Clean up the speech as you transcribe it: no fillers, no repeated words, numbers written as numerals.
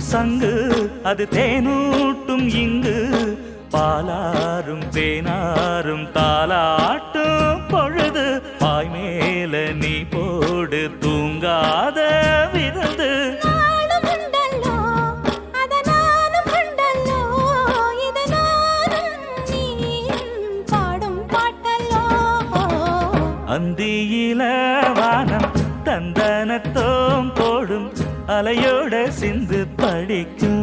சங்கு அது தேனூட்டும் இங்கு பாலாரும் தேனாரும் தாலாட்டும் பொழுது பாய் மேல நீ போடு தூங்காத விருந்து அந்தியில வானம் தந்தனத்தோம் போடும் அலையோட சிந்து படிக்கும்